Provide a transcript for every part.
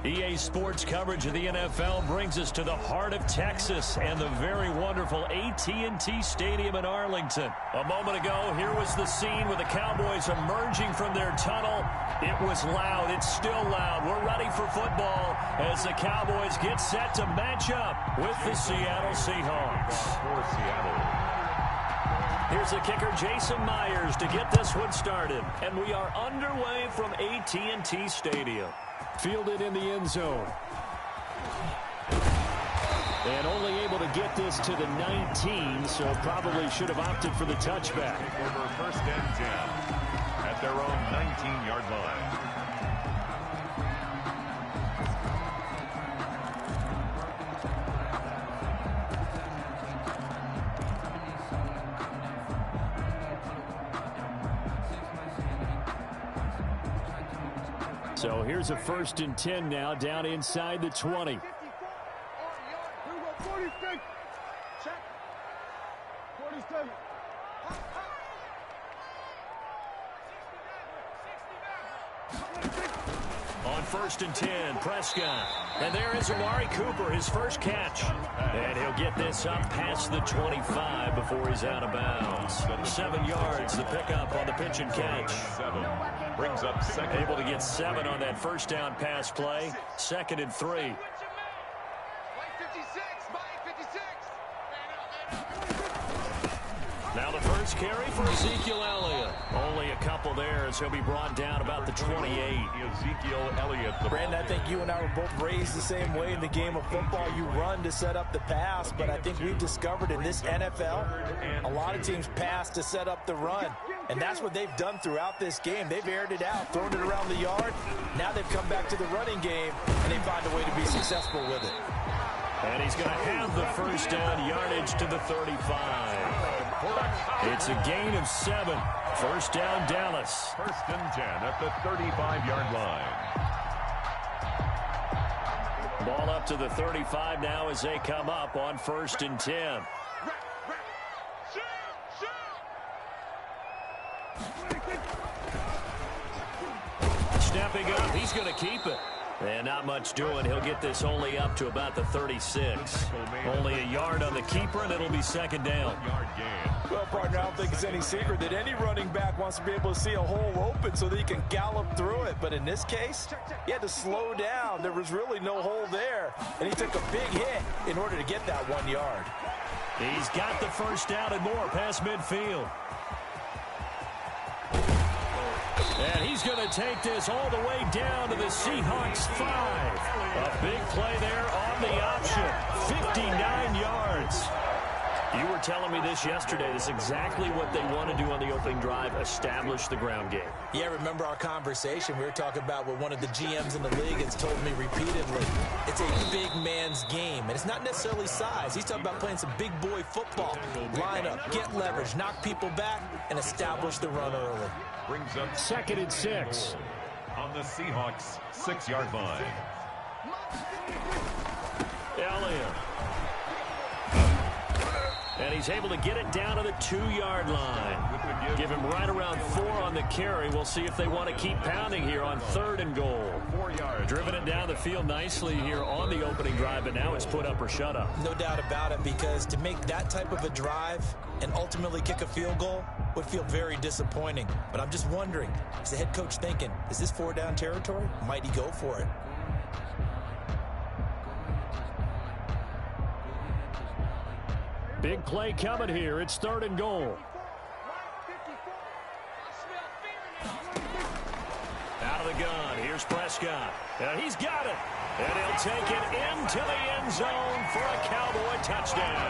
EA Sports coverage of the NFL brings us to the heart of Texas and the very wonderful AT&T Stadium in Arlington. A moment ago, here was the scene with the Cowboys emerging from their tunnel. It was loud. It's still loud. We're ready for football as the Cowboys get set to match up with the Seattle Seahawks. Here's the kicker, Jason Myers, to get this one started. And we are underway from AT&T Stadium. Fielded in the end zone. And only able to get this to the 19, so probably should have opted for the touchback. Over first and 10 at their own 19-yard line. So here's a 1st and 10 now, down inside the 20. On 1st and 10, Prescott. And there is Amari Cooper, his first catch. And he'll get this up past the 25 before he's out of bounds. 7 yards, the pickup on the pitch and catch. Brings up second. Able to get 7 on that first down pass play. 2nd and 3. Now the first carry for Ezekiel Elliott. Only a couple there as he'll be brought down about the 28. Ezekiel Elliott. Brandon, I think you and I were both raised the same way in the game of football. You run to set up the pass, but I think we've discovered in this NFL, a lot of teams pass to set up the run. And that's what they've done throughout this game. They've aired it out, thrown it around the yard. Now they've come back to the running game, and they find a way to be successful with it. And he's going to have the first down yardage to the 35. It's a gain of 7. First down, Dallas. 1st and 10 at the 35-yard line. Ball up to the 35 now as they come up on 1st and 10. Stepping up, he's going to keep it. And not much doing. He'll get this only up to about the 36. Only a yard on the keeper, and it'll be 2nd down. Well, partner, I don't think it's any secret that any running back wants to be able to see a hole open so that he can gallop through it. But in this case, he had to slow down. There was really no hole there, and he took a big hit in order to get that 1 yard. He's got the first down and more past midfield. And he's going to take this all the way down to the Seahawks 5. A big play there on the option. 59 yards. You were telling me this yesterday. This is exactly what they want to do on the opening drive, establish the ground game. Yeah, remember our conversation. We were talking about what one of the GMs in the league has told me repeatedly. It's a big man's game, and it's not necessarily size. He's talking about playing some big boy football. Line up, get leverage, knock people back, and establish the run early. Brings up 2nd and 6. On the Seahawks 6-yard line. Elliott. And he's able to get it down to the 2-yard line. Give him right around 4 on the carry. We'll see if they want to keep pounding here on 3rd and goal. 4 yards. Driven it down the field nicely here on the opening drive, but now it's put up or shut up. No doubt about it, because to make that type of a drive and ultimately kick a field goal would feel very disappointing. But I'm just wondering, is the head coach thinking, is this 4-down territory? Might he go for it? Big play coming here. It's 3rd and goal. Out of the gun. Here's Prescott. And he's got it. And he'll take it into the end zone for a Cowboy touchdown.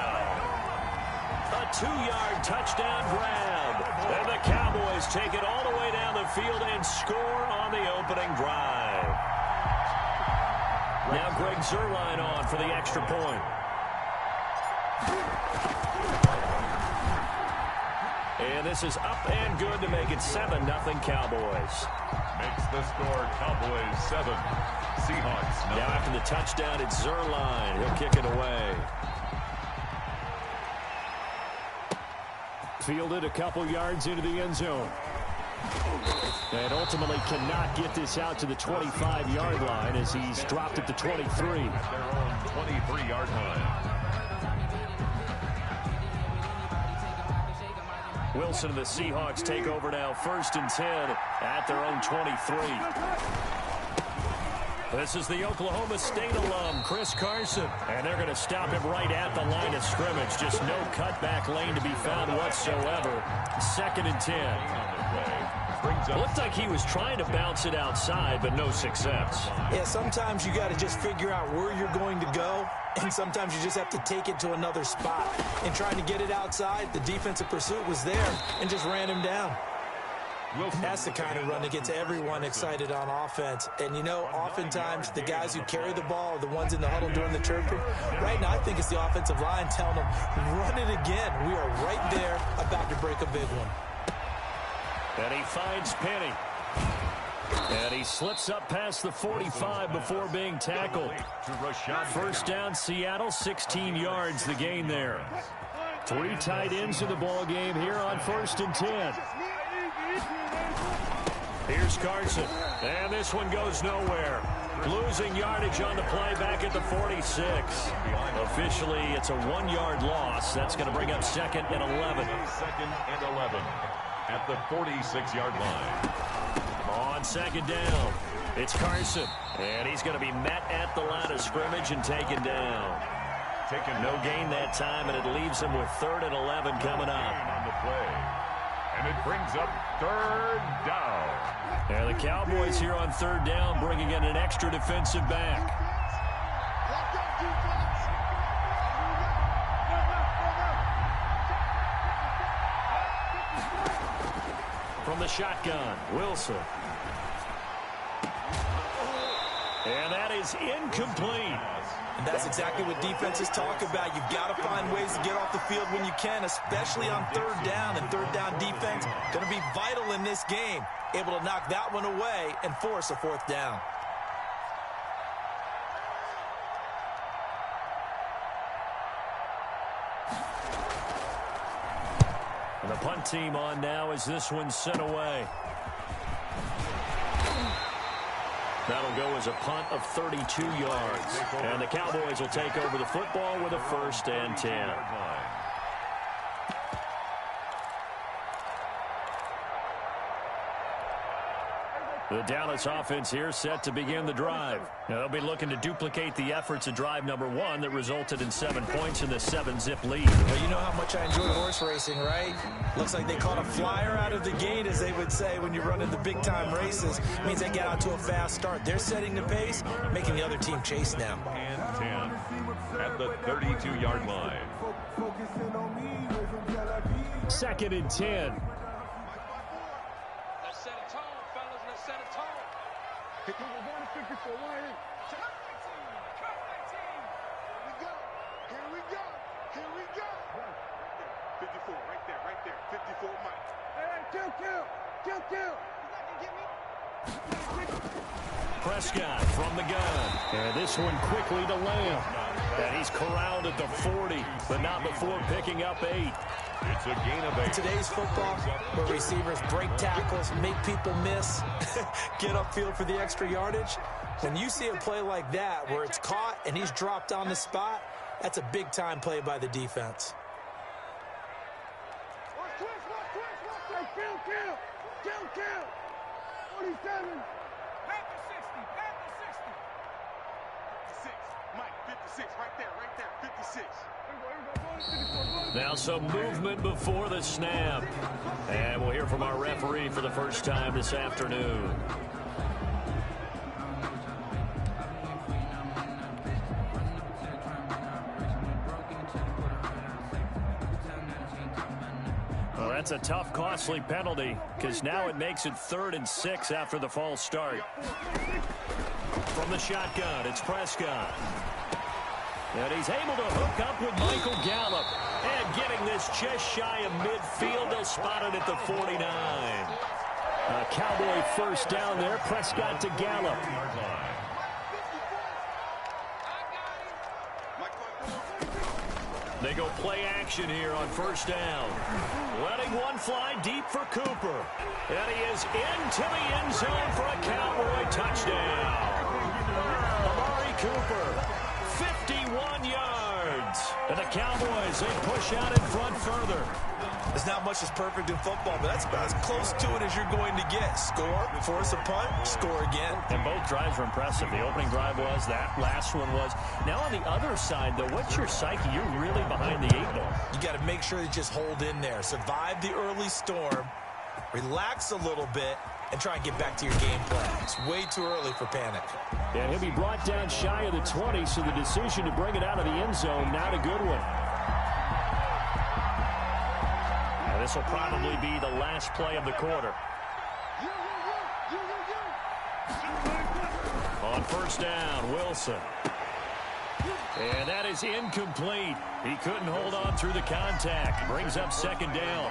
A 2-yard touchdown grab. And the Cowboys take it all the way down the field and score on the opening drive. Now Greg Zuerlein on for the extra point. And this is up and good to make it 7-0 Cowboys. Makes the score Cowboys 7. Seahawks 9. Now after the touchdown, it's Zuerlein. He'll kick it away. Fielded a couple yards into the end zone. And ultimately cannot get this out to the 25-yard line as he's dropped at the 23. At their own 23-yard line. Wilson and the Seahawks take over now, 1st and 10 at their own 23. This is the Oklahoma State alum, Chris Carson. And they're going to stop him right at the line of scrimmage. Just no cutback lane to be found whatsoever. 2nd and 10. Looked like he was trying to bounce it outside, but no success. Yeah, sometimes you got to just figure out where you're going to go, and sometimes you just have to take it to another spot. And trying to get it outside, the defensive pursuit was there and just ran him down. That's the kind of run that gets everyone excited on offense. And, you know, oftentimes the guys who carry the ball are the ones in the huddle during the chirping. Right now, I think it's the offensive line telling them, run it again. We are right there about to break a big one. And he finds Penny. And he slips up past the 45 before being tackled. 1st down, Seattle, 16 yards the gain there. 3 tight ends in the ball game here on 1st and 10. Here's Carson. And this one goes nowhere. Losing yardage on the play back at the 46. Officially, it's a 1-yard loss. That's going to bring up 2nd and 11. 2nd and 11 at the 46-yard line. On 2nd down, it's Carson. And he's going to be met at the line of scrimmage and taken down. No gain that time, and it leaves him with 3rd and 11 coming up. On the play. And it brings up 3rd down. And the Cowboys here on 3rd down, bringing in an extra defensive back. From the shotgun, Wilson. And that is incomplete. And that's exactly what defenses talk about. You've got to find ways to get off the field when you can, especially on 3rd down. And 3rd down defense going to be vital in this game. Able to knock that one away and force a 4th down. And the punt team on now as this one's sent away. That'll go as a punt of 32 yards. And the Cowboys will take over the football with a 1st and 10. The Dallas offense here set to begin the drive. Now they'll be looking to duplicate the efforts of drive number 1 that resulted in 7 points in the 7-zip lead. Well, you know how much I enjoy horse racing, right? Looks like they caught a flyer out of the gate, as they would say when you're running the big-time races. It means they get out to a fast start. They're setting the pace, making the other team chase now. And 10 at the 32-yard line. 2nd and 10. Prescott from the gun. And this one quickly to Lamb. And he's corralled at the 40, but not before picking up 8. It's a gain of 8. Today's football, where receivers break tackles, make people miss, get upfield for the extra yardage. When you see a play like that, where it's caught and he's dropped on the spot, that's a big-time play by the defense. Kill. 47. Back to 60. 56. Mike, 56. Right there. 56. Now some movement before the snap. And we'll hear from our referee for the first time this afternoon. Well, that's a tough, costly penalty, because now it makes it 3rd and 6 after the false start. From the shotgun, it's Prescott. And he's able to hook up with Michael Gallup. And getting this just shy of midfield, they'll spot it at the 49. A Cowboy first down there, Prescott to Gallup. They go play action here on first down. Letting one fly deep for Cooper. And he is into the end zone for a Cowboy touchdown. Amari Cooper, 51 yards. And the Cowboys, they push out in front further. There's not much that's perfect in football, but that's about as close to it as you're going to get. Score, force a punt, score again. And both drives were impressive. The opening drive was, that last one was. Now on the other side, though, what's your psyche? You're really behind the 8-ball. You got to make sure you just hold in there. Survive the early storm, relax a little bit, and try and get back to your game plan. It's way too early for panic. And he'll be brought down shy of the 20, so the decision to bring it out of the end zone, not a good one. This will probably be the last play of the quarter. On first down, Wilson. And that is incomplete. He couldn't hold on through the contact. Brings up second down.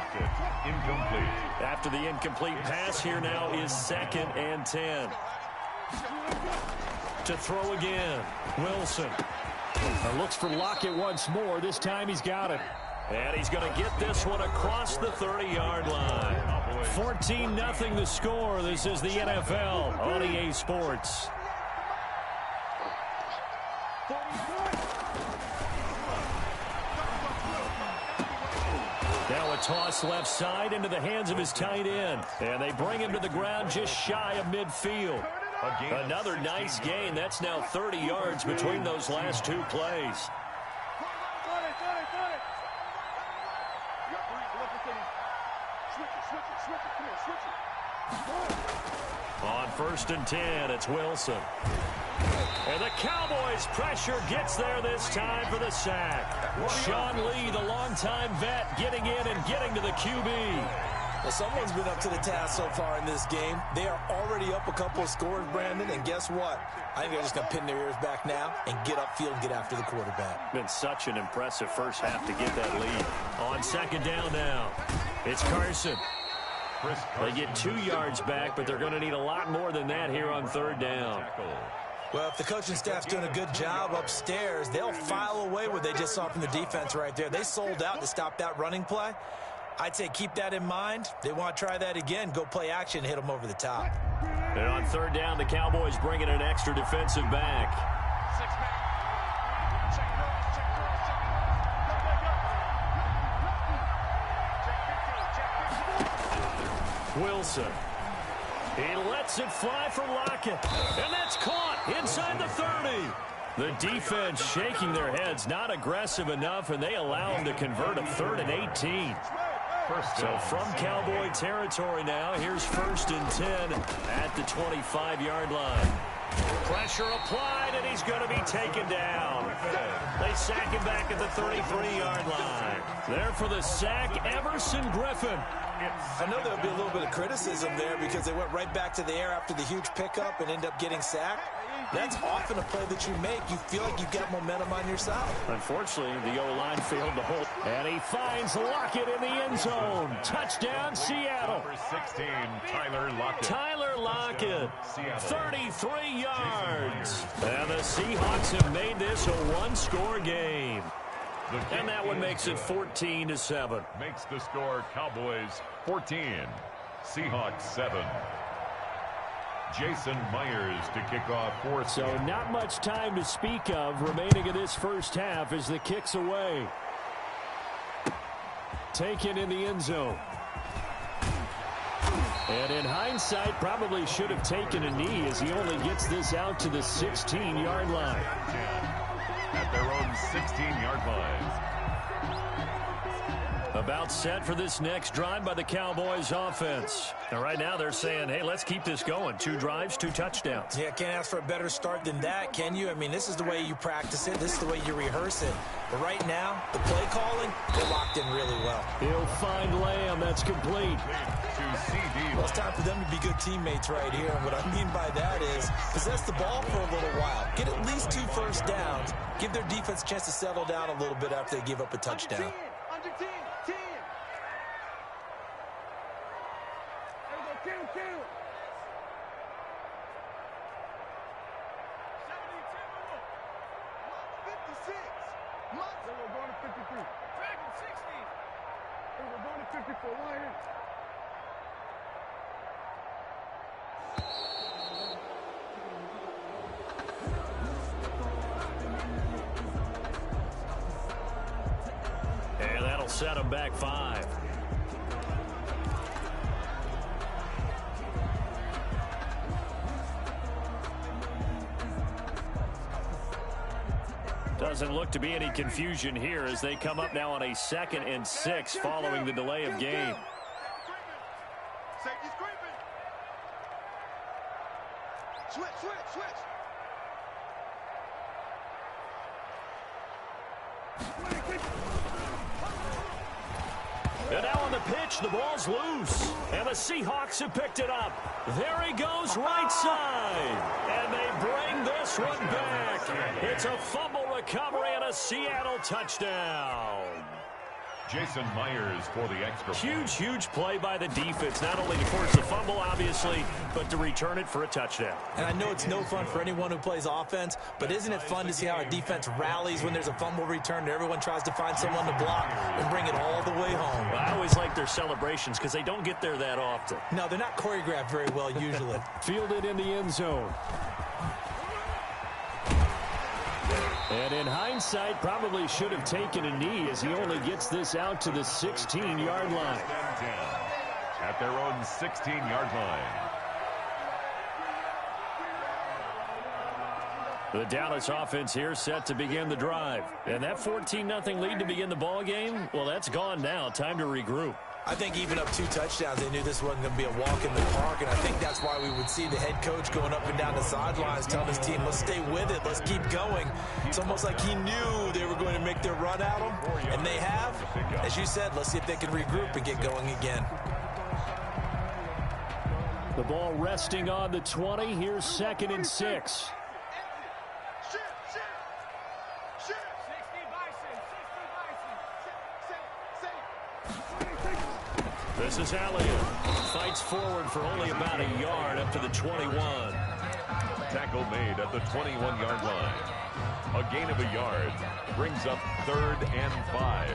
Incomplete. After the incomplete pass, here now is 2nd and 10. To throw again, Wilson. Looks for Lockett once more. This time he's got it. And he's going to get this one across the 30-yard line. 14-0 the score. This is the NFL on EA Sports. Now a toss left side into the hands of his tight end. And they bring him to the ground just shy of midfield. Another nice gain. That's now 30 yards between those last two plays. On 1st and 10, it's Wilson. And the Cowboys' pressure gets there this time for the sack. Sean Lee, the longtime vet, getting in and getting to the QB. Well, someone's been up to the task so far in this game. They are already up a couple of scores, Brandon, and guess what? I think they're just going to pin their ears back now and get upfield and get after the quarterback. Been such an impressive first half to get that lead. On second down now, it's Carson. They get 2 yards back, but they're going to need a lot more than that here on third down. Well, if the coaching staff's doing a good job upstairs, they'll file away what they just saw from the defense right there. They sold out to stop that running play. I'd say keep that in mind. They want to try that again. Go play action, hit them over the top. And on third down, the Cowboys bring in an extra defensive back. Wilson. He lets it fly for Lockett. And that's caught inside the 30. The defense shaking their heads, not aggressive enough, and they allow him to convert a 3rd and 18. So from Cowboy territory now, here's 1st and 10 at the 25-yard line. Pressure applied, and he's going to be taken down. They sack him back at the 33-yard line. There for the sack, Everson Griffin. I know there'll be a little bit of criticism there because they went right back to the air after the huge pickup and end up getting sacked. That's often a play that you make. You feel like you've got momentum on your side. Unfortunately, the O-line failed to hold. And he finds Lockett in the end zone. Touchdown, Seattle. Number 16, Tyler Lockett. Tyler Lockett, 33 yards. And the Seahawks have made this a one-score game. And that one makes it 14-7. Makes the score Cowboys 14, Seahawks 7. Jason Myers to kick off fourth. So not much time to speak of remaining in this first half as the kick's away. Taken in the end zone. And in hindsight, probably should have taken a knee as he only gets this out to the 16-yard line. At their own 16-yard line. About set for this next drive by the Cowboys offense. And right now they're saying, hey, let's keep this going. 2 drives, 2 touchdowns. Yeah, can't ask for a better start than that, can you? I mean, this is the way you practice it. This is the way you rehearse it. But right now, the play calling, they're locked in really well. He'll find Lamb. That's complete. Well, it's time for them to be good teammates right here. And what I mean by that is possess the ball for a little while. Get at least 2 first downs. Give their defense a chance to settle down a little bit after they give up a touchdown. Under 10, 10. There we go, kill. 72, 56. We're going to 53. Dragon 60. We're going to 54. Right here. And that'll set him back 5. Doesn't look to be any confusion here as they come up now on a 2nd and 6 following the delay of game. Safety's creeping. Switch. And now on the pitch, the ball's loose. And the Seahawks have picked it up. There he goes, right side. And they bring this one back. It's a fumble recovery and a Seattle touchdown. Jason Myers for the extra point. Huge play by the defense, not only to force the fumble, obviously, but to return it for a touchdown. And I know it's no fun for anyone who plays offense, but isn't it fun to see how a defense rallies when there's a fumble return and everyone tries to find someone to block and bring it all the way home? Well, I always like their celebrations because they don't get there that often. No, they're not choreographed very well usually. Fielded in the end zone. And in hindsight, probably should have taken a knee as he only gets this out to the 16-yard line. At their own 16-yard line. The Dallas offense here set to begin the drive. And that 14-0 lead to begin the ball game, well, that's gone now. Time to regroup. I think even up 2 touchdowns, they knew this wasn't going to be a walk in the park, and I think that's why we would see the head coach going up and down the sidelines telling his team, let's stay with it, let's keep going. It's almost like he knew they were going to make their run at him, and they have. As you said, let's see if they can regroup and get going again. The ball resting on the 20. Here's 2nd and 6. This is Elliott. Fights forward for only about a yard up to the 21. Tackle made at the 21-yard line. A gain of a yard brings up 3rd and 5.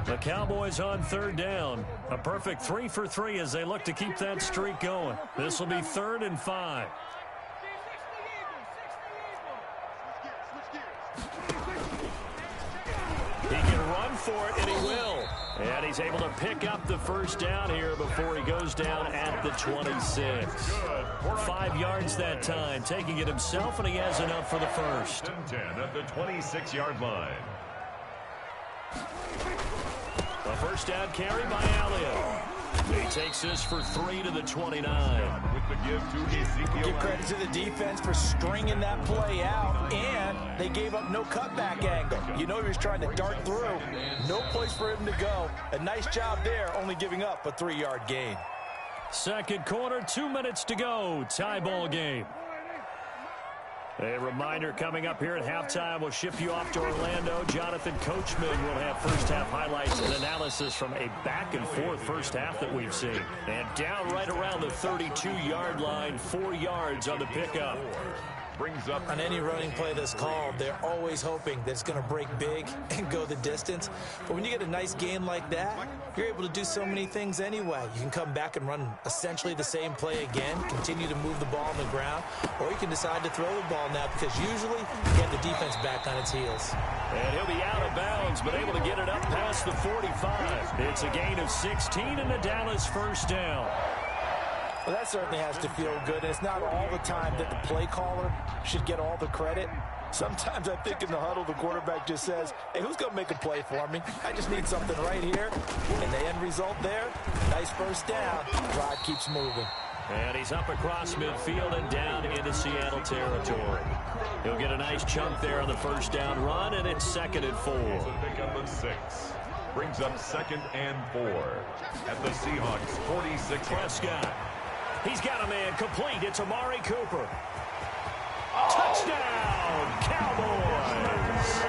The Cowboys on 3rd down. A perfect 3 for 3 as they look to keep that streak going. This will be 3rd and 5. He can run for it, and he will. And he's able to pick up the first down here before he goes down at the 26. 5 yards that time, taking it himself, and he has enough for the first. 10 at the 26-yard line. A first down carry by Elliott. He takes this for 3 to the 29. With the give to Ezekiel. Give credit to the defense for stringing that play out, and they gave up no cutback angle. You know he was trying to dart through. No place for him to go. A nice job there, only giving up a 3-yard gain. Second quarter, 2 minutes to go. Tie ball game. A reminder coming up here at halftime. We'll ship you off to Orlando. Jonathan Coachman will have first-half highlights and analysis from a back-and-forth first half that we've seen. And down right around the 32-yard line, 4 yards on the pickup. Brings up on any running play that's called, they're always hoping that it's going to break big and go the distance. But when you get a nice gain like that, you're able to do so many things anyway. You can come back and run essentially the same play again, continue to move the ball on the ground, or you can decide to throw the ball now because usually you have the defense back on its heels. And he'll be out of bounds, but able to get it up past the 45. It's a gain of 16 and a Dallas first down. Well, that certainly has to feel good. And it's not all the time that the play caller should get all the credit. Sometimes I think in the huddle, the quarterback just says, hey, who's going to make a play for me? I just need something right here. And the end result there, nice first down. Drive keeps moving. And he's up across midfield and down into Seattle territory. He'll get a nice chunk there on the first down run, and it's 2nd and 4. Pickup of 6. Brings up 2nd and 4. At the Seahawks, 46. Prescott. He's got a man complete. It's Amari Cooper. Touchdown, Cowboys.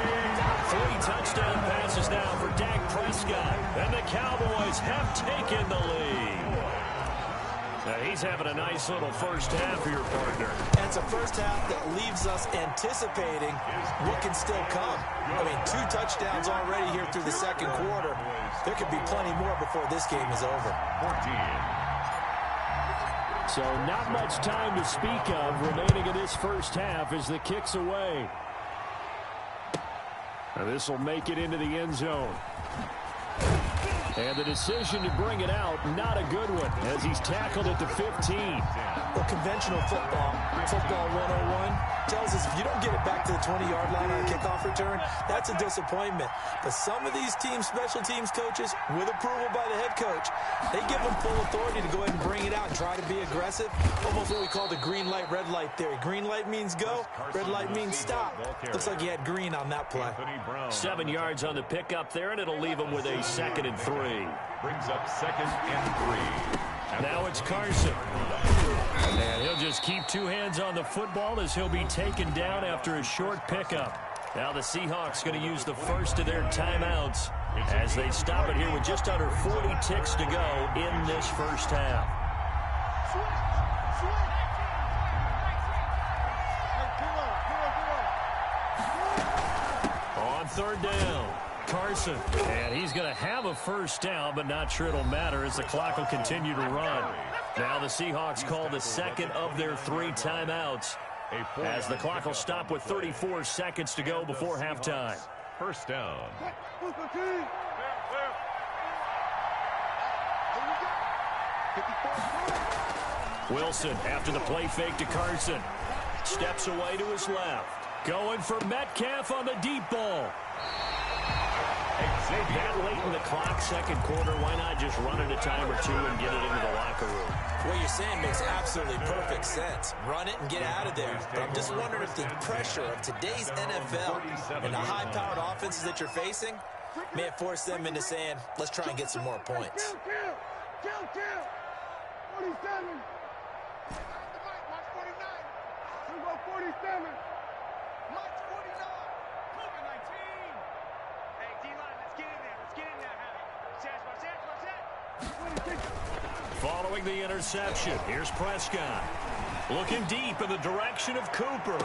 3 touchdown passes now for Dak Prescott. And the Cowboys have taken the lead. Now he's having a nice little first half for your partner. And it's a first half that leaves us anticipating what can still come. I mean, 2 touchdowns already here through the second quarter. There could be plenty more before this game is over. 14. So not much time to speak of remaining in this first half as the kick's away. Now this will make it into the end zone. And the decision to bring it out, not a good one, as he's tackled at the 15. Well, conventional football 101, tells us if you don't get it back to the 20-yard line on a kickoff return, that's a disappointment. But some of these teams, special teams coaches, with approval by the head coach, they give them full authority to go ahead and bring it out and try to be aggressive. Almost what we call the green light, red light theory. Green light means go, red light means stop. Looks like he had green on that play. 7 yards on the pickup there, and it'll leave him with a 2nd and 3. Brings up 2nd and 3. Now it's Carson. And he'll just keep 2 hands on the football as he'll be taken down after a short pickup. Now the Seahawks going to use the first of their timeouts as they stop it here with just under 40 ticks to go in this first half. On 3rd down, Carson. And he's going to have a first down, but not sure it'll matter as the clock will continue to run. Now the Seahawks call the 2nd of their 3 timeouts as the clock will stop with 34 seconds to go before halftime. First down. Wilson after the play fake to Carson. Steps away to his left. Going for Metcalf on the deep ball. That late in the clock, second quarter, why not just run it a time or 2 and get it into the locker room? What you're saying makes absolutely perfect sense. Run it and get out of there. But I'm just wondering if the pressure of today's NFL and the high-powered offenses that you're facing may have forced them into saying, let's try and get some more points. 47. Watch 49. We go 47. Watch 49. Look at 19. Hey, D-line, let's get in there. Let's get in there, Watch that. Following the interception, here's Prescott. Looking deep in the direction of Cooper.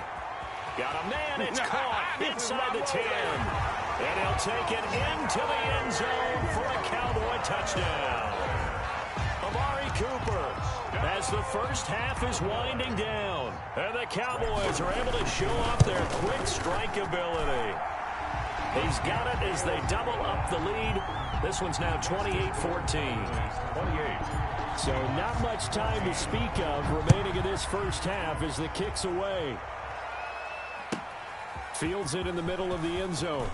Got a man, it's caught inside the 10. And he'll take it into the end zone for a Cowboy touchdown. Amari Cooper as the first half is winding down. And the Cowboys are able to show off their quick strike ability. He's got it as they double up the lead. This one's now 28-14. 28. So not much time to speak of remaining in this first half as the kick's away. Fields it in the middle of the end zone.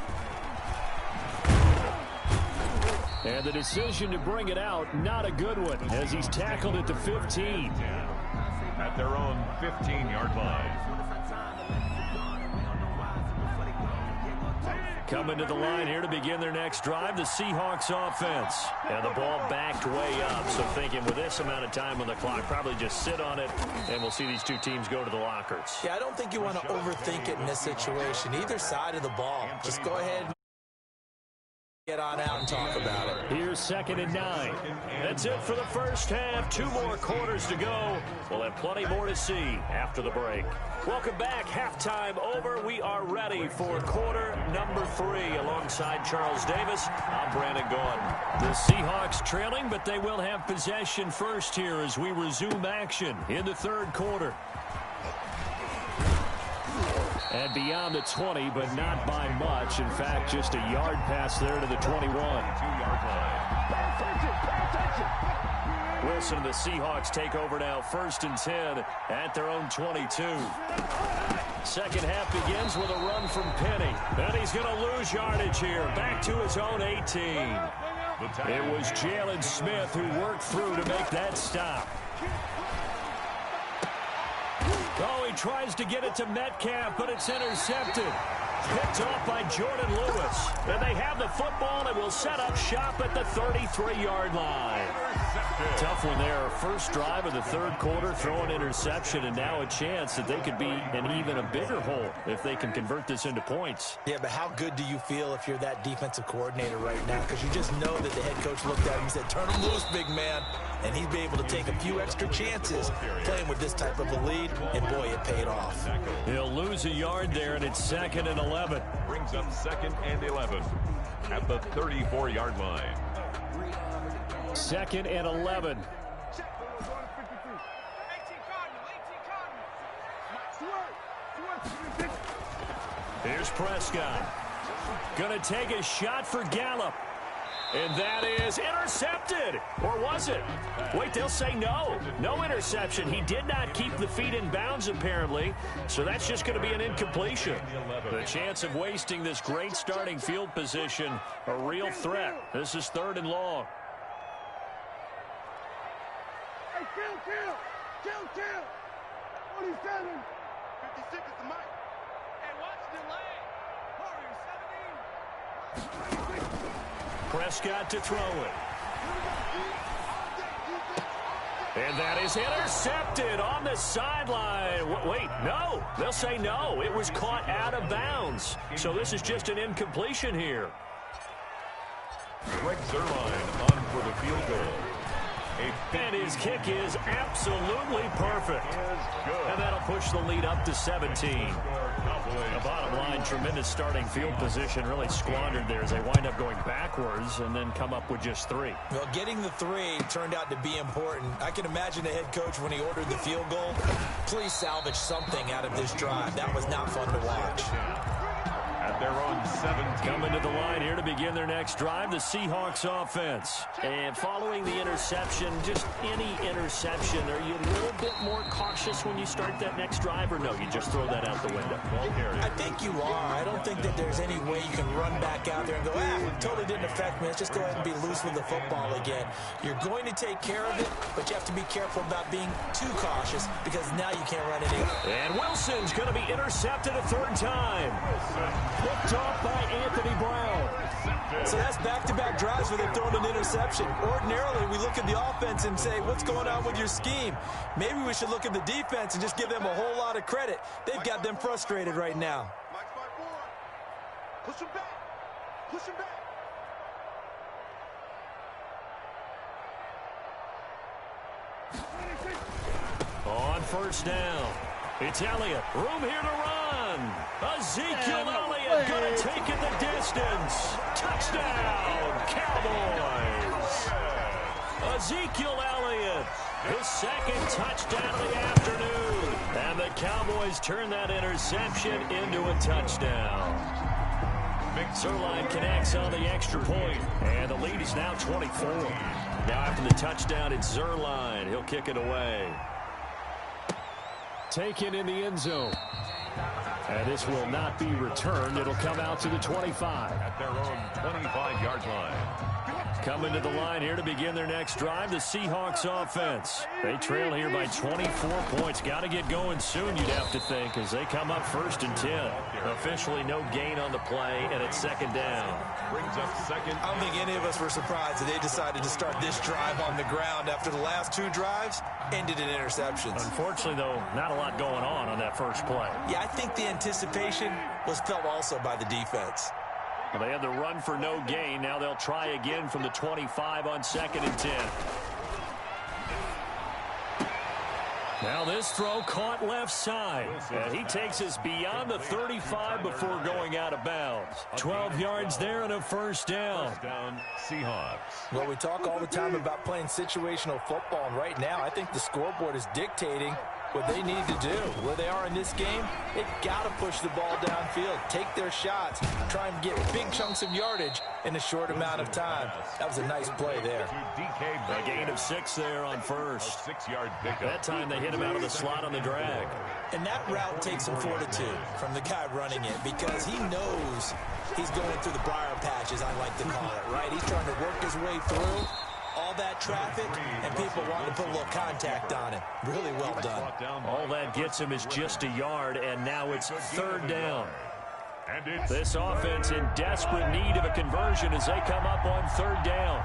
And the decision to bring it out, not a good one, as he's tackled at the 15. At their own 15-yard line. Coming to the line here to begin their next drive, the Seahawks offense. And the ball backed way up, so thinking with this amount of time on the clock, probably just sit on it, and we'll see these two teams go to the lockers. Yeah, I don't think you want to overthink it in this situation. Either side of the ball, just go ahead and get on out and talk about it. Here's 2nd and 9. That's it for the first half. 2 more quarters to go. We'll have plenty more to see after the break. Welcome back. Halftime over. We are ready for quarter number 3. Alongside Charles Davis, I'm Brandon Gordon. The Seahawks trailing, but they will have possession first here as we resume action in the third quarter. And beyond the 20, but not by much. In fact, just a yard pass there to the 21. 2-yard line. Wilson and the Seahawks take over now, 1st and 10 at their own 22. Second half begins with a run from Penny. And he's going to lose yardage here, back to his own 18. It was Jalen Smith who worked through to make that stop. Oh, he tries to get it to Metcalf, but it's intercepted. picked off by Jordan Lewis. And they have the football and will set up shop at the 33-yard line. Tough one there. First drive of the third quarter, throw an interception, and now a chance that they could be in even a bigger hole if they can convert this into points. Yeah, but how good do you feel if you're that defensive coordinator right now? Because you just know that the head coach looked at him and said, turn him loose, big man. And he'd be able to take a few extra chances playing with this type of a lead, and boy, it paid off. He'll lose a yard there, and it's 2nd and 11. Brings up 2nd and 11 at the 34-yard line. 2nd and 11. Here's Prescott. Going to take a shot for Gallup. And that is intercepted. Or was it? Wait, they'll say no. No interception. He did not keep the feet in bounds, apparently. So that's just going to be an incompletion. The chance of wasting this great starting field position, a real threat. This is 3rd and long. Hey, kill. 47. 56 is the mic. Hey, watch the delay. Warriors 17. Prescott to throw it. And that is intercepted on the sideline. Wait, no. They'll say no. It was caught out of bounds. So this is just an incompletion here. Greg Zuerlein on for the field goal. And his kick is absolutely perfect. And that'll push the lead up to 17. The bottom line, tremendous starting field position, really squandered there as they wind up going backwards and then come up with just 3. Well, getting the 3 turned out to be important. I can imagine the head coach when he ordered the field goal. Please salvage something out of this drive. That was not fun to watch. At their own 17. Coming to the line here to begin their next drive, the Seahawks offense. And following the interception, just any interception, are you a little bit more cautious when you start that next drive, or no, you just throw that out the window? I think you are. I don't think that there's any way you can run back out there and go, totally didn't affect me. Let's just go ahead and be loose with the football again. You're going to take care of it, but you have to be careful about being too cautious because now you can't run any. And Wilson's going to be intercepted a 3rd time. Picked off by Anthony Brown. So that's back-to-back drives where they've thrown an interception. Ordinarily, we look at the offense and say, what's going on with your scheme? Maybe we should look at the defense and just give them a whole lot of credit. They've got them frustrated right now. Push him back. Push him back. On 1st down, it's Elliott. Room here to run. Ezekiel Elliott going to take it the distance. Touchdown, Cowboys. Ezekiel Elliott, his 2nd touchdown of the afternoon. And the Cowboys turn that interception into a touchdown. Zuerlein connects on the extra point, and the lead is now 24. Now after the touchdown, it's Zuerlein. He'll kick it away. Taken in the end zone. And this will not be returned. It'll come out to the 25. At their own 25-yard line. Coming to the line here to begin their next drive, the Seahawks offense. They trail here by 24 points. Got to get going soon, you'd have to think, as they come up 1st and 10. Officially no gain on the play, and it's 2nd down. Brings up 2nd. I don't think any of us were surprised that they decided to start this drive on the ground after the last 2 drives ended in interceptions. Unfortunately, though, not a lot going on that first play. Yeah, I think the anticipation was felt also by the defense. Well, they had the run for no gain. Now they'll try again from the 25 on 2nd and 10. Now this throw caught left side. And he takes us beyond the 35 before going out of bounds. 12 yards there and a 1st down. First down, Seahawks. Well, we talk all the time about playing situational football, and right now I think the scoreboard is dictating what they need to do. Where they are in this game, they've got to push the ball downfield, take their shots, try and get big chunks of yardage in a short amount of time. That was a nice play there. A gain of 6 there on 1st. 6-yard pickup. That time they hit him out of the slot on the drag. And that route takes some fortitude from the guy running it because he knows he's going through the briar patch, as I like to call it, right? He's trying to work his way through all that traffic, and people want to put a little contact on it. Really well done. All that gets him is just a yard, and now it's 3rd down. This offense in desperate need of a conversion as they come up on third down.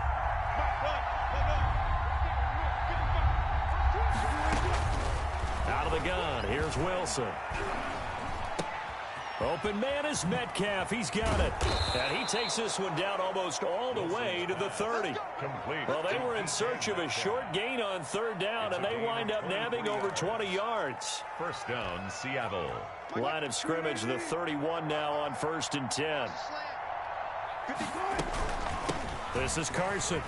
Out of the gun, here's Wilson. Open man is Metcalf. He's got it. And he takes this one down almost all the way to the 30. Well, they were in search of a short gain on third down, and they wind up nabbing over 20 yards. First down, Seattle. Line of scrimmage, the 31 now on 1st and 10. This is Carson.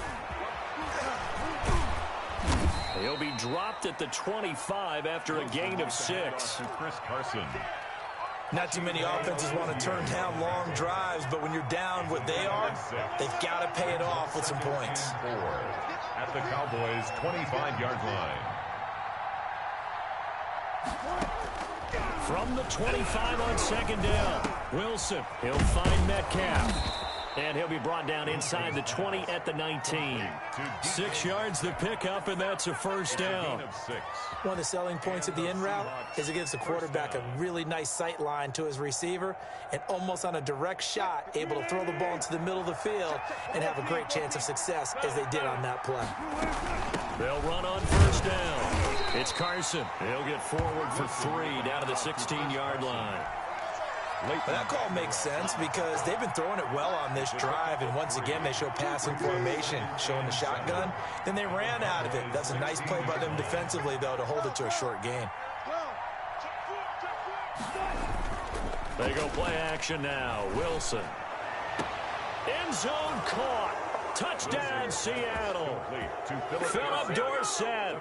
He'll be dropped at the 25 after a gain of 6. Chris Carson. Not too many offenses want to turn down long drives, but when you're down what they are, they've got to pay it off with some points. At the Cowboys' 25-yard line. From the 25 on second down, Wilson, he'll find Metcalf. And he'll be brought down inside the 20 at the 19. 6 yards the pickup, and that's a first down. One of the selling points of the in route is it gives the quarterback a really nice sight line to his receiver and almost on a direct shot able to throw the ball into the middle of the field and have a great chance of success as they did on that play. They'll run on first down. It's Carson. He'll get forward for 3 down to the 16-yard line. That call makes sense because they've been throwing it well on this drive, and once again they show passing formation, showing the shotgun. Then they ran out of it. That's a nice play by them defensively, though, to hold it to a short gain. They go play action now. Wilson. End zone caught. Touchdown, Seattle. Philip Dorsett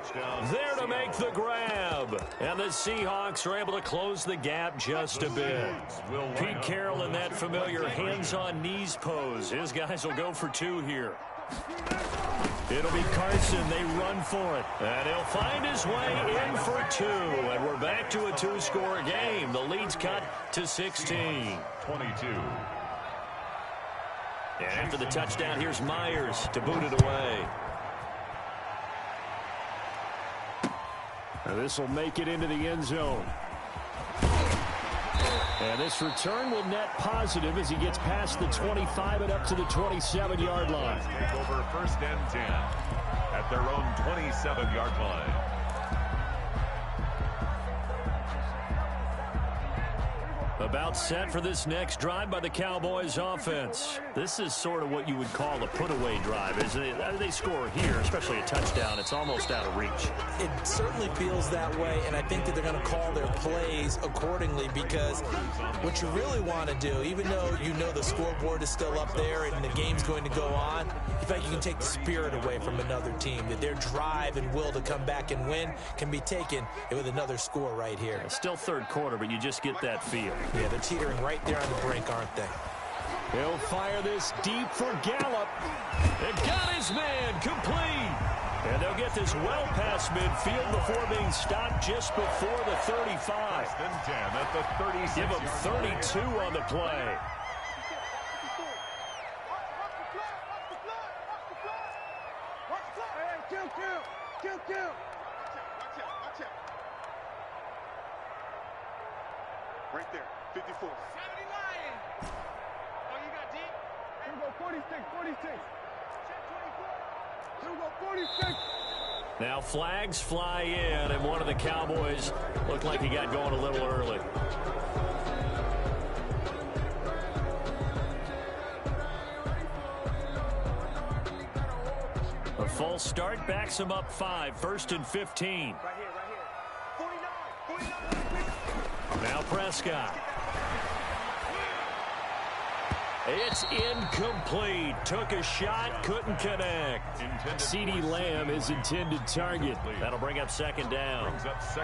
there to make the grab. And the Seahawks are able to close the gap just a bit. Pete Carroll in that familiar hands-on knees pose. His guys will go for 2 here. It'll be Carson. They run for it. And he'll find his way in for 2. And we're back to a 2-score game. The lead's cut to 16. 22. And after the touchdown, here's Myers to boot it away. Now this will make it into the end zone. And this return will net positive as he gets past the 25 and up to the 27-yard line. Take over 1st and 10 at their own 27-yard line. About set for this next drive by the Cowboys offense. This is sort of what you would call a put-away drive. As they score here, especially a touchdown, it's almost out of reach. It certainly feels that way, and I think that they're going to call their plays accordingly because what you really want to do, even though you know the scoreboard is still up there and the game's going to go on, in fact, you can take the spirit away from another team, that their drive and will to come back and win can be taken with another score right here. It's still third quarter, but you just get that feel. Yeah, they're teetering right there on the brink, aren't they? He'll fire this deep for Gallup. And got his man complete. And they'll get this well past midfield before being stopped just before the 35. Then 10 at the 36. Give him 32 on the play. Kill. Right there, 54. 79. Oh, you got deep? Here we go, 46. Here we go, 46. Now flags fly in, and one of the Cowboys looked like he got going a little early. A false start backs him up 5, 1st and 15. Right here. 49. Now Prescott. It's incomplete. Took a shot, couldn't connect. CeeDee Lamb is intended target. That'll bring up 2nd down.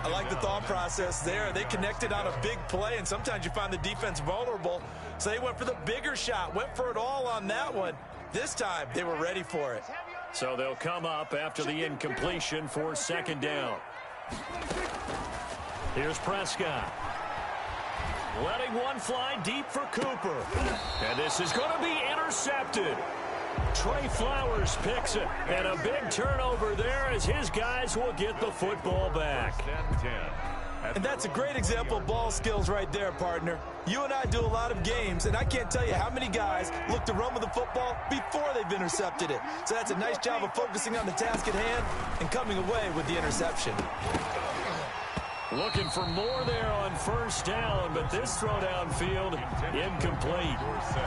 I like the thought process there. They connected on a big play, and sometimes you find the defense vulnerable. So they went for the bigger shot, went for it all on that one. This time, they were ready for it. So they'll come up after the incompletion for 2nd down. Here's Prescott. Letting one fly deep for Cooper. And this is going to be intercepted. Trey Flowers picks it. And a big turnover there as his guys will get the football back. 10. And that's a great example of ball skills right there, partner. You and I do a lot of games, and I can't tell you how many guys look to run with the football before they've intercepted it. So that's a nice job of focusing on the task at hand and coming away with the interception. Looking for more there on first down, but this throw downfield, incomplete.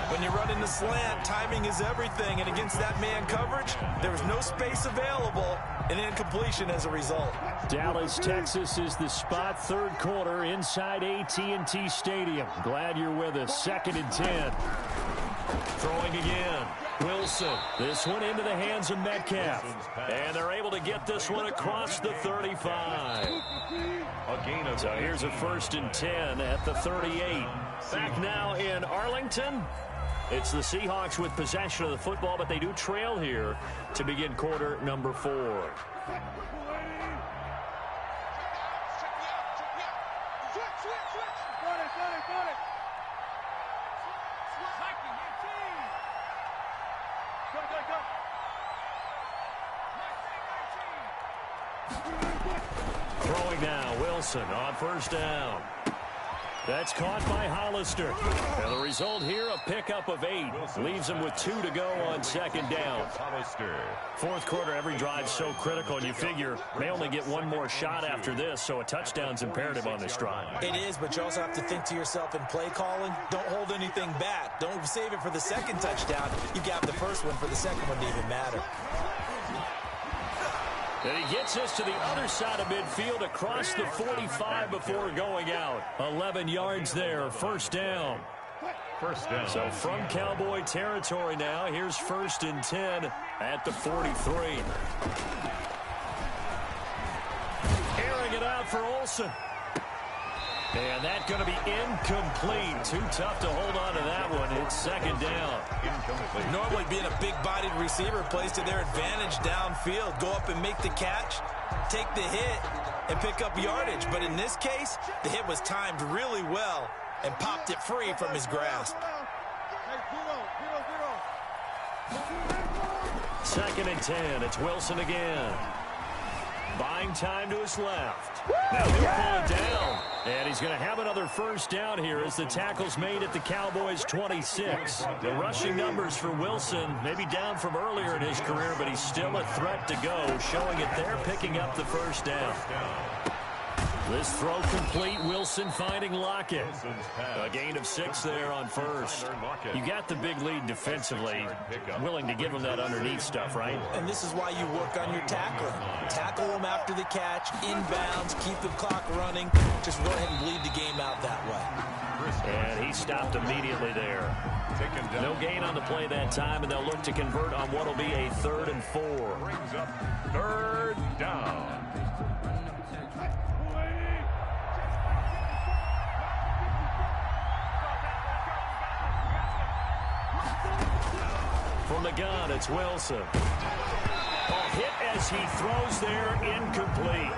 When you run in the slant, timing is everything, and against that man coverage, there was no space available, and incompletion as a result. Dallas, Texas is the spot, third quarter inside AT&T Stadium. Glad you're with us. 2nd and 10. Throwing again. Wilson. This one into the hands of Metcalf. And they're able to get this one across the 35. So here's a 1st and 10 at the 38. Back now in Arlington. It's the Seahawks with possession of the football, but they do trail here to begin quarter number 4. Throwing now, Wilson on first down. That's caught by Hollister. And the result here, a pickup of 8. Leaves him with 2 to go on 2nd down. Fourth quarter, every drive's so critical, and you figure they only get one more shot after this, so a touchdown's imperative on this drive. It is, but you also have to think to yourself in play calling, don't hold anything back. Don't save it for the second touchdown. You got the first one for the second one to even matter. And he gets us to the other side of midfield across the 45 before going out. 11 yards there, first down. So from Cowboy territory now, here's 1st and 10 at the 43. Airing it out for Olsen. And that's going to be incomplete. Too tough to hold on to that one. It's 2nd down. Incomplete. Normally being a big-bodied receiver plays to their advantage downfield. Go up and make the catch, take the hit, and pick up yardage. But in this case, the hit was timed really well and popped it free from his grasp. 2nd and 10. It's Wilson again. Buying time to his left. Now he'll pull it down. And he's going to have another first down here as the tackle's made at the Cowboys' 26. The rushing numbers for Wilson maybe down from earlier in his career, but he's still a threat to go, showing it there, picking up the first down. This throw complete. Wilson finding Lockett. A gain of 6 there on first. You got the big lead defensively. Willing to give him that underneath stuff, right? And this is why you work on your tackling. Tackle them after the catch, inbounds, keep the clock running. Just go ahead and bleed the game out that way. And he stopped immediately there. No gain on the play that time, and they'll look to convert on what will be a 3rd and 4. Brings up 3rd down. From the gun, it's Wilson. A hit as he throws there, incomplete.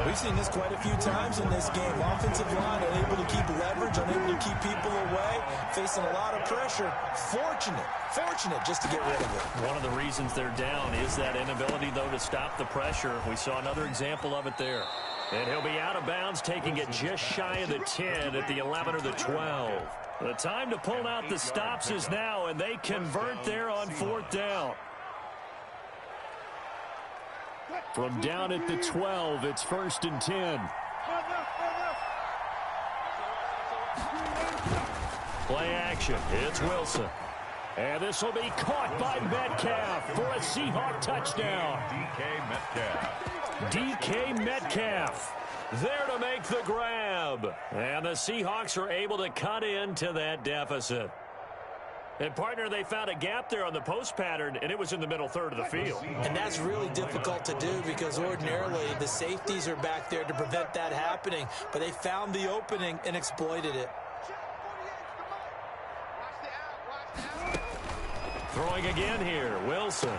We've seen this quite a few times in this game. Offensive line unable to keep leverage, unable to keep people away, facing a lot of pressure. Fortunate just to get rid of it. One of the reasons they're down is that inability, though, to stop the pressure. We saw another example of it there. And he'll be out of bounds, taking it just shy of the 10 at the 11 or the 12. The time to pull out the stops is now, and they convert there on 4th down. From down at the 12, it's 1st and 10. Play action. It's Wilson. And this will be caught by Metcalf for a Seahawk touchdown. DK Metcalf there to make the grab. And the Seahawks are able to cut into that deficit. And, partner, they found a gap there on the post pattern, and it was in the middle third of the field. And that's really difficult to do because ordinarily the safeties are back there to prevent that happening. But they found the opening and exploited it. Throwing again here, Wilson.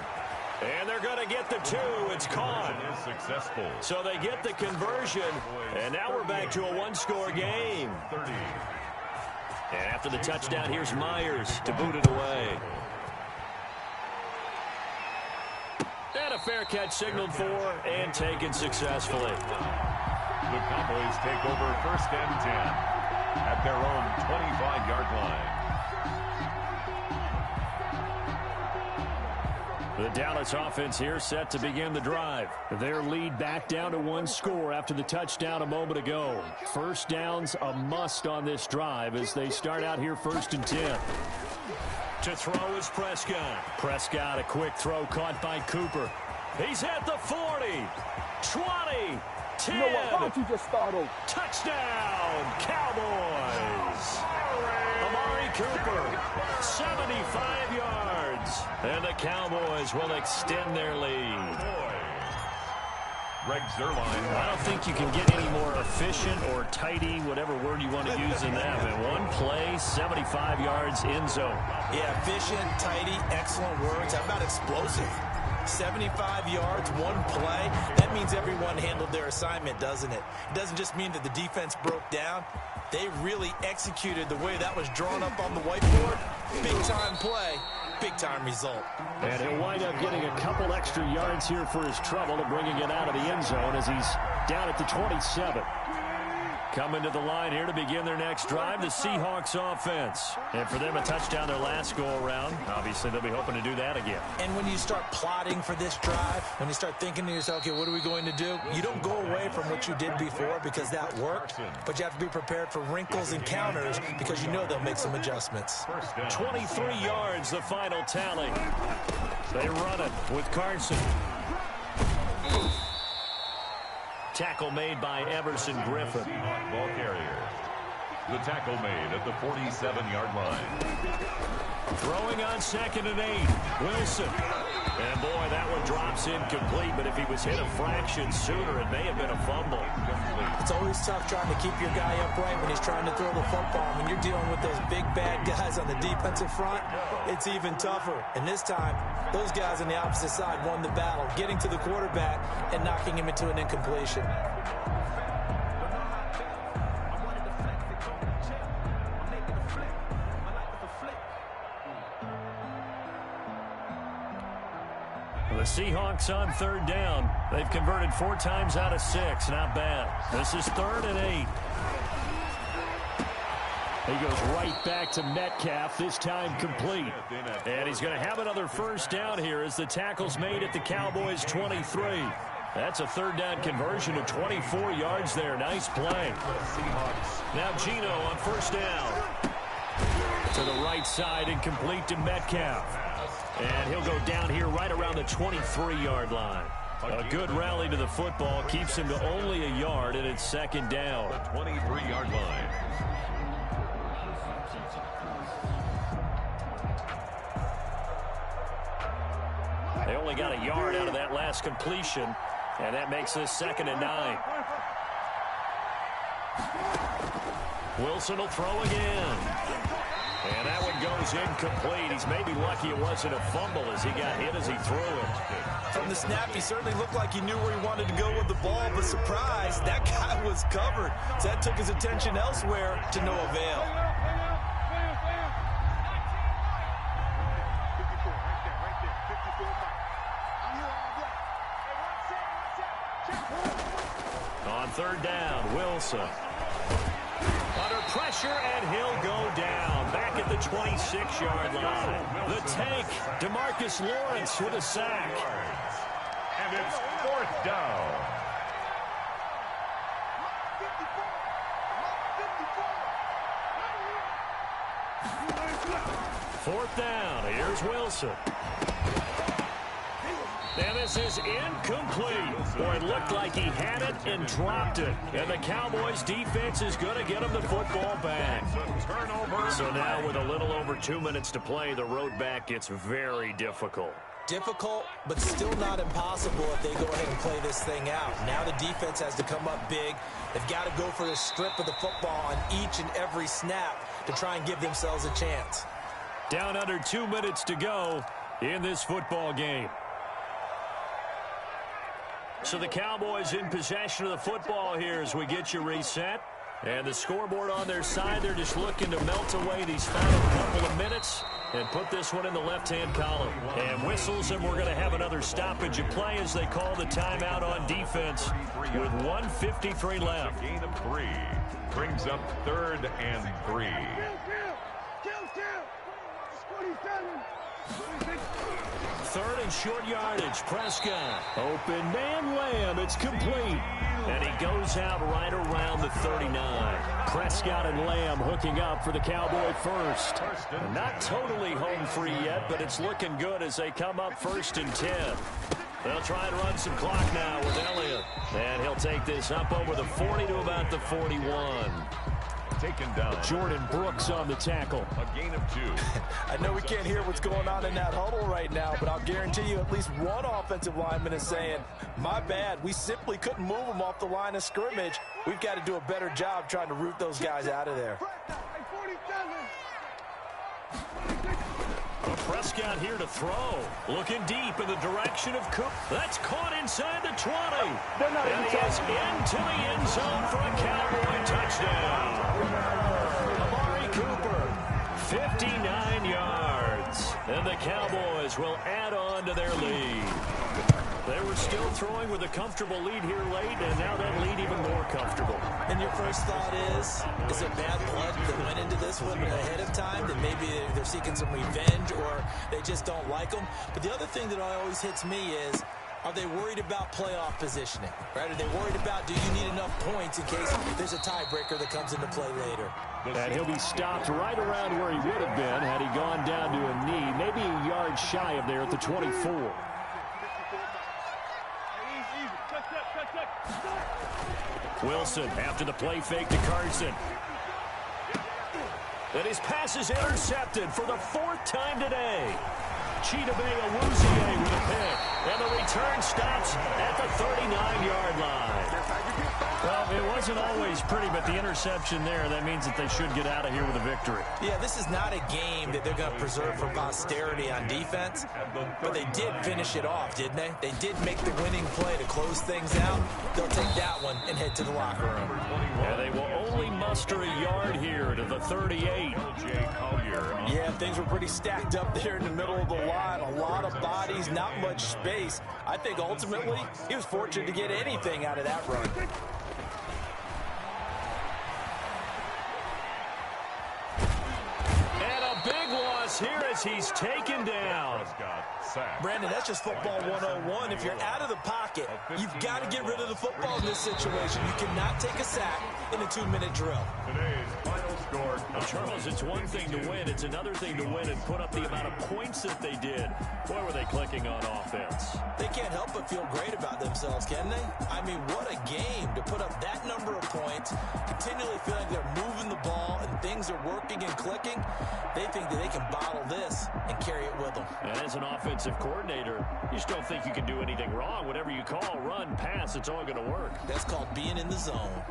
And they're going to get the 2. It's caught. Successful. So they get the conversion, and now we're back to a one-score game. 30. And after the touchdown, here's Myers to boot it away. And a fair catch signaled for and taken successfully. The Cowboys take over 1st and 10 at their own 25-yard line. The Dallas offense here set to begin the drive. Their lead back down to 1 score after the touchdown a moment ago. First downs a must on this drive as they start out here 1st and 10. To throw is Prescott. Prescott, a quick throw caught by Cooper. He's at the 40, 20, 10. You know what? Why don't you just start over? Touchdown, Cowboys. Amari Cooper, 75 yards. And the Cowboys will extend their lead. Greg Zuerlein. I don't think you can get any more efficient or tidy, whatever word you want to use in that. In one play, 75 yards in zone. Yeah, efficient, tidy, excellent words. How about explosive? 75 yards, one play. That means everyone handled their assignment, doesn't it? It doesn't just mean that the defense broke down. They really executed the way that was drawn up on the whiteboard. Big-time play, big-time result. And he'll wind up getting a couple extra yards here for his trouble and bringing it out of the end zone as he's down at the 27. Coming to the line here to begin their next drive, the Seahawks offense. And for them, a touchdown their last go-around. Obviously, they'll be hoping to do that again. And when you start plotting for this drive, when you start thinking to yourself, okay, what are we going to do? You don't go away from what you did before because that worked, but you have to be prepared for wrinkles and counters because you know they'll make some adjustments. 23 yards, the final tally. They run it with Carson. Tackle made by Everson Griffin. Ball carrier. The tackle made at the 47-yard line. Throwing on 2nd and 8. Wilson. And boy, that one drops incomplete, but if he was hit a fraction sooner, it may have been a fumble. It's always tough trying to keep your guy upright when he's trying to throw the football. When you're dealing with those big, bad guys on the defensive front, it's even tougher. And this time, those guys on the opposite side won the battle, getting to the quarterback and knocking him into an incompletion. The Seahawks on 3rd down. They've converted 4 times out of 6. Not bad. This is 3rd and 8. He goes right back to Metcalf, this time complete. And he's going to have another first down here as the tackle's made at the Cowboys' 23. That's a 3rd down conversion of 24 yards there. Nice play. Now Geno on 1st down. To the right side and complete to Metcalf. And he'll go down here right around the 23-yard line. A good rally to the football keeps him to only a yard, and it's 2nd down. The 23-yard line. They only got a yard out of that last completion, and that makes this 2nd and 9. Wilson will throw again. And that one goes incomplete. He's maybe lucky it wasn't a fumble as he got hit as he threw it. From the snap, he certainly looked like he knew where he wanted to go with the ball, but surprise, that guy was covered. So that took his attention elsewhere to no avail. On 3rd down, Wilson. Under pressure, and he'll go down. Back at the 26-yard line. The tank, DeMarcus Lawrence with a sack. And it's 4th down. Fourth down. Here's Wilson. And this is incomplete. Boy, it looked like he had it and dropped it. And the Cowboys defense is going to get him the football back. So now with a little over 2 minutes to play, the road back gets very difficult. Difficult, but still not impossible if they go ahead and play this thing out. Now the defense has to come up big. They've got to go for the strip of the football on each and every snap to try and give themselves a chance. Down under 2 minutes to go in this football game. So the Cowboys in possession of the football here as we get you reset. And the scoreboard on their side, they're just looking to melt away these final couple of minutes. and put this one in the left-hand column. And whistles, and we're going to have another stoppage of play as they call the timeout on defense with 1:53 left. A gain of 3 brings up 3rd and 3. Third and short yardage. Prescott. Open man, Lamb. It's complete. And he goes out right around the 39. Prescott and Lamb hooking up for the Cowboy first. Not totally home free yet, but it's looking good as they come up 1st and 10. They'll try and run some clock now with Elliott. And he'll take this up over the 40 to about the 41. Taken down. Jordan Brooks on the tackle. A gain of 2. I know we can't hear what's going on in that huddle right now, but I'll guarantee you at least one offensive lineman is saying, my bad, we simply couldn't move them off the line of scrimmage. We've got to do a better job trying to root those guys out of there. Prescott here to throw. Looking deep in the direction of Cook. That's caught inside the 20. And he is into the end zone for a Cowboy touchdown. Amari Cooper, 59 yards. And the Cowboys will add on to their lead. They were still throwing with a comfortable lead here late, and now that lead even more comfortable. And your first thought is it bad blood that went into this one ahead of time, that maybe they're seeking some revenge or they just don't like them? But the other thing that always hits me is, are they worried about playoff positioning? Right? Are they worried about, do you need enough points in case there's a tiebreaker that comes into play later? And he'll be stopped right around where he would have been had he gone down to a knee, maybe a yard shy of there at the 24. Wilson after the play fake to Carson. And his pass is intercepted for the 4th time today. Chidobe Awuzie with a pick. And the return stops at the 39-yard line. Well, it wasn't always pretty, but the interception there, that means that they should get out of here with a victory. Yeah, this is not a game that they're going to preserve for posterity on defense, but they did finish it off, didn't they? They did make the winning play to close things out. They'll take that one and head to the locker room. And they will only muster a yard here to the 38. Yeah, things were pretty stacked up there in the middle of the line. A lot of bodies, not much space. I think ultimately he was fortunate to get anything out of that run. Here as he's taken down. Brandon, that's just football 101. If you're out of the pocket, you've got to get rid of the football in this situation. You cannot take a sack in a 2-minute drill. Today's final score. Well, Charles, it's one thing to win. It's another thing to win and put up the amount of points that they did. Boy, were they clicking on offense. They can't help but feel great about themselves, can they? I mean, what a game to put up that number of points, continually feeling they're moving the ball and things are working and clicking. They think that they can bottle this and carry it with them. And as an offensive coordinator, you just don't think you can do anything wrong. Whatever you call, run, pass, it's all going to work. That's called being in the zone.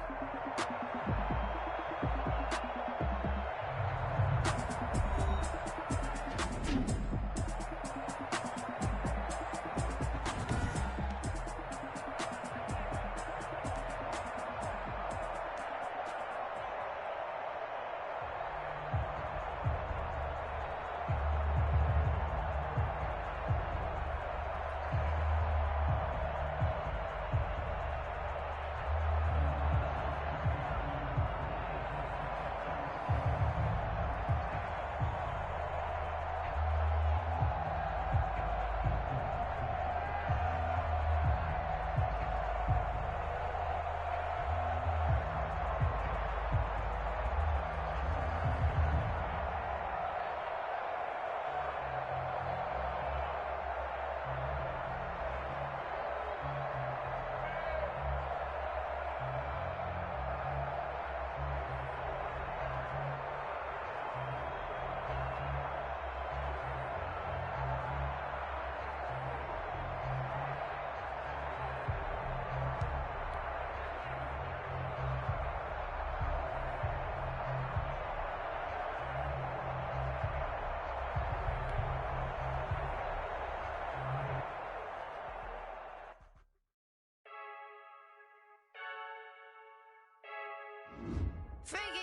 Freaky.